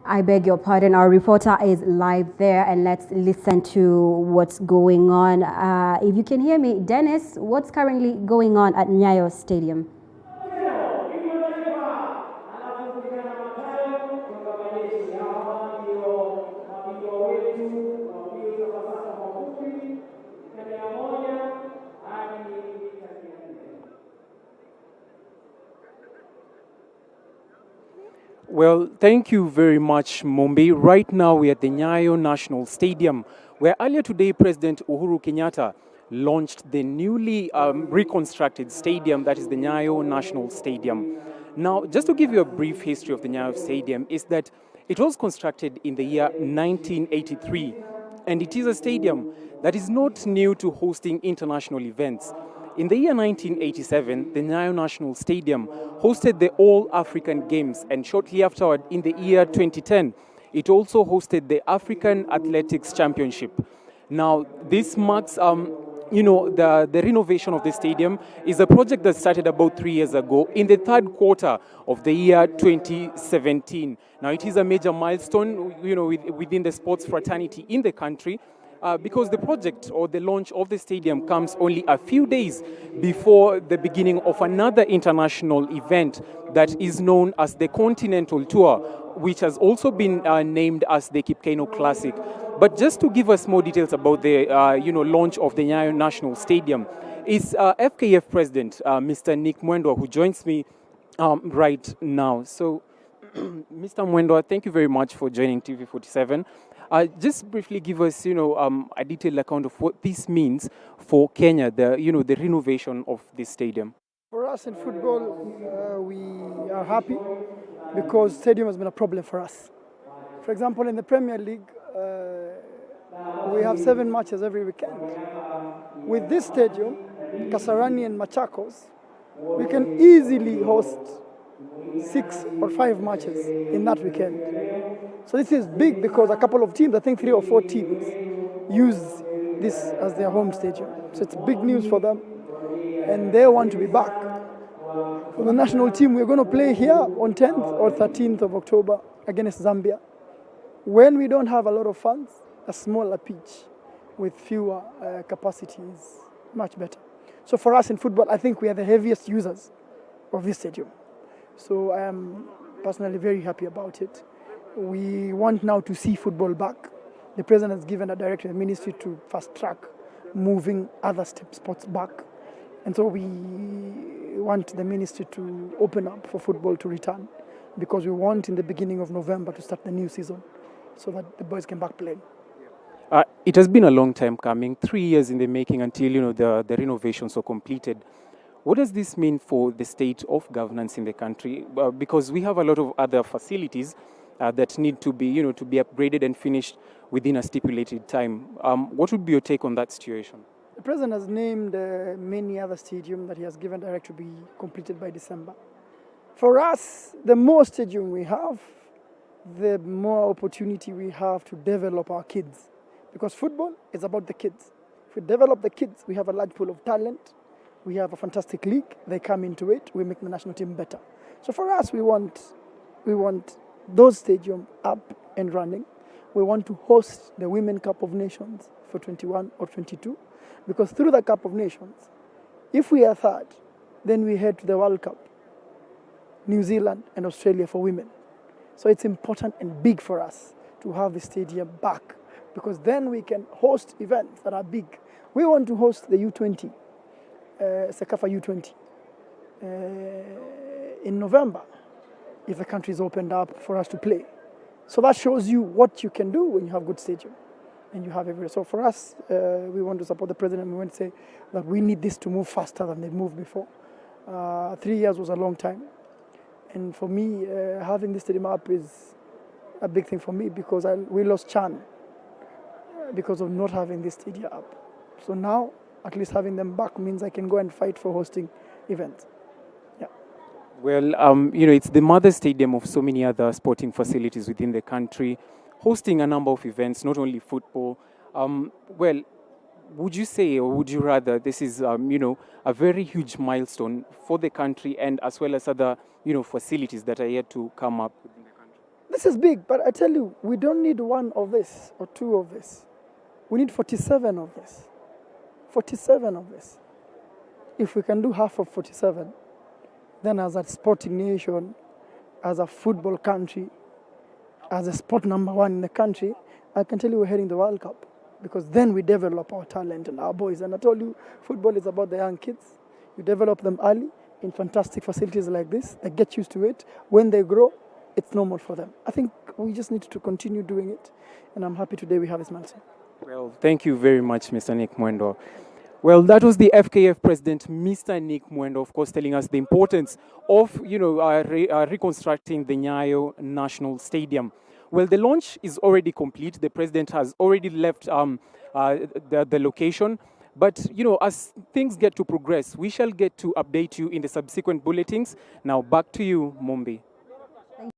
I beg your pardon, our reporter is live there, and let's listen to what's going on. If you can hear me, Dennis, what's currently going on at Nyayo Stadium? Well, thank you very much, Mumbai. Right now, we're at the Nyayo National Stadium, where earlier today, President Uhuru Kenyatta launched the newly reconstructed stadium, that is the Nyayo National Stadium. Now, just to give you a brief history of the Nyayo Stadium, is that it was constructed in the year 1983, and it is a stadium that is not new to hosting international events. In the year 1987, the Nyayo National Stadium hosted the All African Games, and shortly afterward, in the year 2010, it also hosted the African Athletics Championship. Now, this marks, the renovation of the stadium is a project that started about 3 years ago in the third quarter of the year 2017. Now, it is a major milestone, within the sports fraternity in the country, because the project or the launch of the stadium comes only a few days before the beginning of another international event that is known as the Continental Tour, which has also been named as the Kipkeino Classic. But just to give us more details about the launch of the Nyayo National Stadium is FKF President Mr. Nick Mwendwa, who joins me right now. So, Mr. Mwendwa, thank you very much for joining TV47. Just briefly give us, a detailed account of what this means for Kenya, the renovation of this stadium. For us in football, we are happy because stadium has been a problem for us. For example, in the Premier League, we have 7 matches every weekend. With this stadium, Kasarani and Machakos, we can easily host 6 or 5 matches in that weekend. So this is big because a couple of teams, I think 3 or 4 teams, use this as their home stadium. So it's big news for them, and they want to be back. For the national team, we're going to play here on 10th or 13th of October against Zambia. When we don't have a lot of fans, a smaller pitch with fewer capacity is much better. So for us in football, I think we are the heaviest users of this stadium. So I am personally very happy about it. We want now to see football back. The president has given a directive to the ministry to fast track moving other sports back. And so we want the ministry to open up for football to return, because we want in the beginning of November to start the new season so that the boys can back play. It has been a long time coming, 3 years in the making until the renovations were completed. What does this mean for the state of governance in the country? Because we have a lot of other facilities that need to be upgraded and finished within a stipulated time. What would be your take on that situation? The president has named many other stadiums that he has given direct to be completed by December. For us, the more stadium we have, the more opportunity we have to develop our kids. Because football is about the kids. If we develop the kids, we have a large pool of talent. We have a fantastic league. They come into it. We make the national team better. So for us, we want those stadiums up and running. We want to host the Women Cup of Nations for 21 or 22, because through the Cup of Nations, if we are third, then we head to the World Cup, New Zealand and Australia for women. So it's important and big for us to have the stadium back, because then we can host events that are big. We want to host the U20, Sekafa U20, in November, if the country is opened up for us to play. So that shows you what you can do when you have good stadium and you have everywhere. So for us, we want to support the president. We want to say that we need this to move faster than they've moved before. 3 years was a long time. And for me, having this stadium up is a big thing for me, because we lost Chan because of not having this stadium up. So now, at least having them back means I can go and fight for hosting events. Yeah. Well, it's the mother stadium of so many other sporting facilities within the country, hosting a number of events, not only football. Would you say, or would you rather, this is, a very huge milestone for the country and as well as other, facilities that are yet to come up within the country? This is big, but I tell you, we don't need one of this or two of this. We need 47 of this. 47 of this. If we can do half of 47, then as a sporting nation, as a football country, as a sport number one in the country, I can tell you we're heading the World Cup. Because then we develop our talent and our boys. And I told you, football is about the young kids. You develop them early in fantastic facilities like this. They get used to it. When they grow, it's normal for them. I think we just need to continue doing it. And I'm happy today we have Ismail Sarr. Well, thank you very much, Mr. Nick Mwendo. Well, that was the FKF president, Mr. Nick Mwendo, of course, telling us the importance of, reconstructing the Nyayo National Stadium. Well, the launch is already complete. The president has already left the location. But, as things get to progress, we shall get to update you in the subsequent bulletins. Now, back to you, Mumbi.